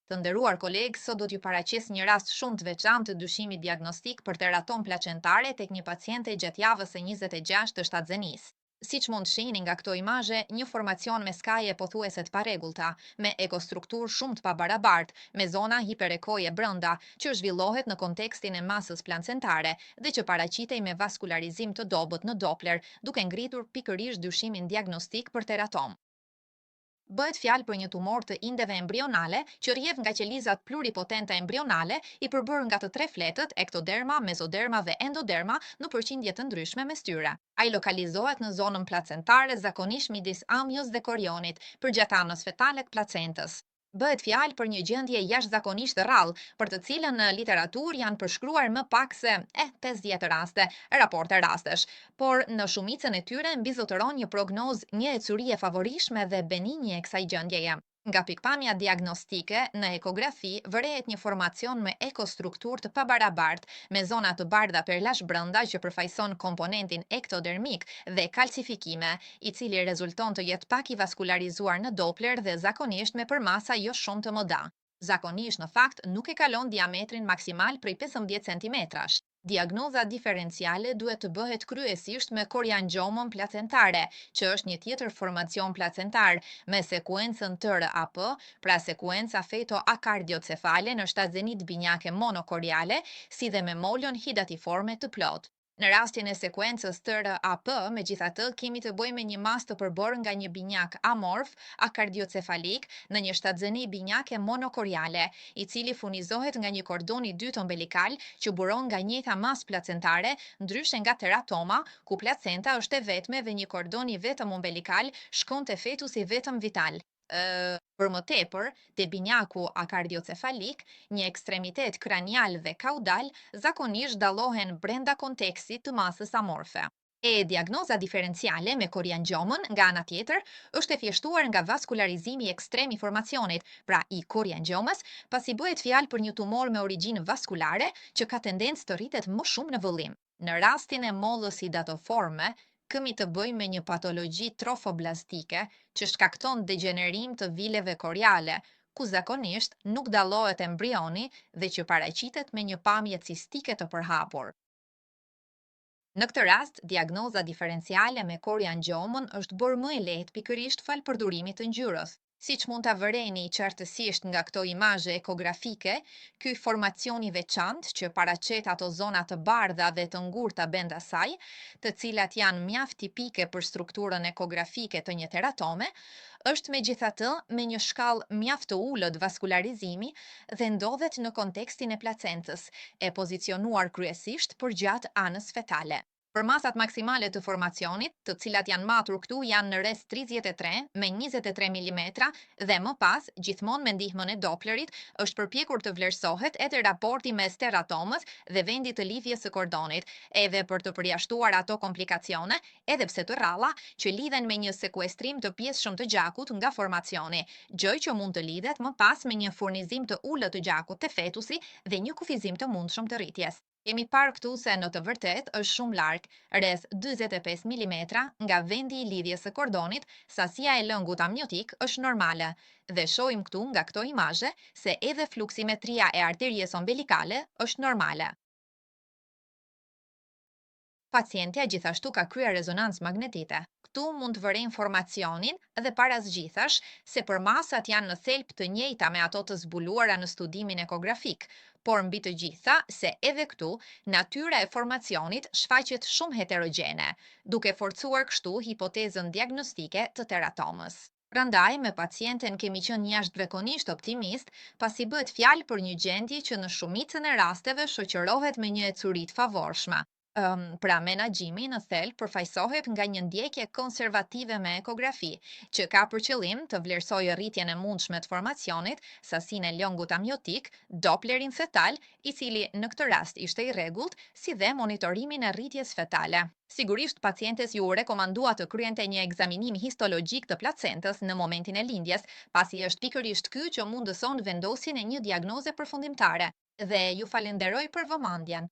Të nderuar kolegë, sot do t'ju paraqes një rast shumë të veçantë të dyshimit diagnostik për teratom placentare tek një paciente gjatë javës së 26 të shtatzenisë. Siç mund shihni nga këto imazhe, një formacion me skaje pothuajse të paregullta, me ekostrukturë shumë të pabarabartë, me zona hiperekoje brenda, që zhvillohet në kontekstin e masës placentare dhe që paraqitej me vaskularizim të dobët në Doppler, duke ngritur pikërisht dyshimin diagnostik për teratom. Bëhet fjalë për një tumor të indeve embrionale që rrjedh nga qelizat pluripotente embrionale i përbërë nga të tre fletët, ektoderma, mezoderma dhe endoderma, në përqindje të ndryshme mes tyre. Ai lokalizohet në zonën placentare, zakonisht midis amnios dhe korionit, përgjatë anës fetale të placentës. Bëhet fjalë për një gjendje jashtëzakonisht rrallë, për të cilën në literaturë janë përshkruar më pak se 50 raste, raporte rastesh, por në shumicën e tyre mbizotëron një prognozë një ecuri e favorishme dhe benigje e kësaj gjendjeje. Nga pikpamja diagnostike, në ekografi vërehet një formacion me ekostrukturë të pabarabartë, me zona të bardha perlash brenda që përfaqëson komponentin ektodermik dhe kalcifikime, i cili rezulton të jetë pak i vaskularizuar në Doppler dhe zakonisht me përmasa jo shumë të mëdha. Zakonisht në fakt nuk e kalon diametrin maksimal prej 15 centimetrash. Diagnoza diferenciale duhet të bëhet kryesisht me koriangjomën placentare, që është një tjetër formacion placentar me sekuencën TRAP, pra sekuenca feto-akardioцефale në shtatzenit binjake monokoriale, si dhe me molon hidatiforme të plot. Në rastin e sekuencës TRAP, megjithatë, kemi të bëjmë me një mas të përbërë nga një binjak amorf akardiocefalik në një shtatzeni binjake monokoriale, i cili furnizohet nga një kordon i dytë ombelikal që buron nga njëjta mas placentare, ndryshe nga teratoma, ku placenta është e vetme dhe një kordon i vetëm ombelikal shkon te fetusi vetëm vital. Për më tepër, te binjaku akardiocefalik, një ekstremitet kranial dhe kaudal zakonisht dallohen brenda kontekstit të masës amorfe. E diagnoza diferenciale me koriangjomën, nga ana tjetër, është e thjeshtuar nga vaskularizimi ekstrem i formacionit, pra i koriangjomës, pasi bëhet fjalë për një tumor me origjinë vaskulare që ka tendencë të rritet më shumë në vëllim. Në rastin e mollës hidatoforme, kemi të bëjmë me një patologji trofoblastike që shkakton degenerim të vileve koriale, ku zakonisht nuk dallohet embrioni dhe që paraqitet me një pamje cistike të përhapur. Në këtë rast, diagnoza diferenciale me koriangjomën është bërë më e lehtë pikërisht fal përdorimit të ngjyrës. Siç mund ta vëreni qartësisht nga këto imazhe ekografike, ky formacion i veçantë që paraqet ato zona të bardha dhe të ngurta brenda saj, të cilat janë mjaft tipike për strukturën ekografike të një teratome, është megjithatë me një shkallë mjaft të ulët vaskularizimi dhe ndodhet në kontekstin e placentës, e pozicionuar kryesisht përgjatë anës fetale. Përmasat maksimale të formacionit, të cilat janë matur këtu, janë në rreth 33 me 23 mm dhe më pas, gjithmonë me ndihmën e Dopplerit, është përpjekur të vlerësohet edhe raporti mes teratomës dhe vendit të lidhjes së kordonit, edhe për të përjashtuar ato komplikacione, edhe pse të rralla, që lidhen me një sekuestrim të pjesëshëm të gjakut nga formacioni, gjë që mund të lidhet më pas me një furnizim të ulët të gjakut te fetusi dhe një kufizim të mundshëm të rritjes. Kemi parë këtu se në të vërtet është shumë larg, rreth 45 mm nga vendi i lidhjes së kordonit, sasia e lëngut amniotik është normale, dhe shohim këtu nga këto imazhe se edhe fluksimetria e arterjes ombelikale është normale. Pacientja gjithashtu ka kryer rezonancë magnetite. Këtu mund të vërej informacionin dhe parasgjithash se përmasat janë në thelb të njëjta me ato të zbuluara në studimin ekografik, por mbi të gjitha se edhe këtu natyra e formacionit shfaqet shumë heterogjene, duke forcuar kështu hipotezën diagnostike të teratomës. Prandaj, me pacienten kemi qenë jashtëzakonisht optimist, pasi bëhet fjalë për një gjendje që në shumicën e rasteve shoqërohet me një ecuri të favorshme. Pra menaxhimi në thelb përfaqësohet nga një ndjekje konservative me ekografi, që ka për qëllim të vlerësojë rritjen e mundshme të formacionit, sasinë e lëngut amniotik, Dopplerin fetal, i cili në këtë rast ishte i rregullt, si dhe monitorimin e rritjes fetale. Sigurisht, pacientes ju rekomandua të kryente një ekzaminim histologjik të placentës në momentin e lindjes, pasi është pikërisht ky që mundëson vendosjen e një diagnoze përfundimtare. Dhe ju falenderoj për vëmendjen.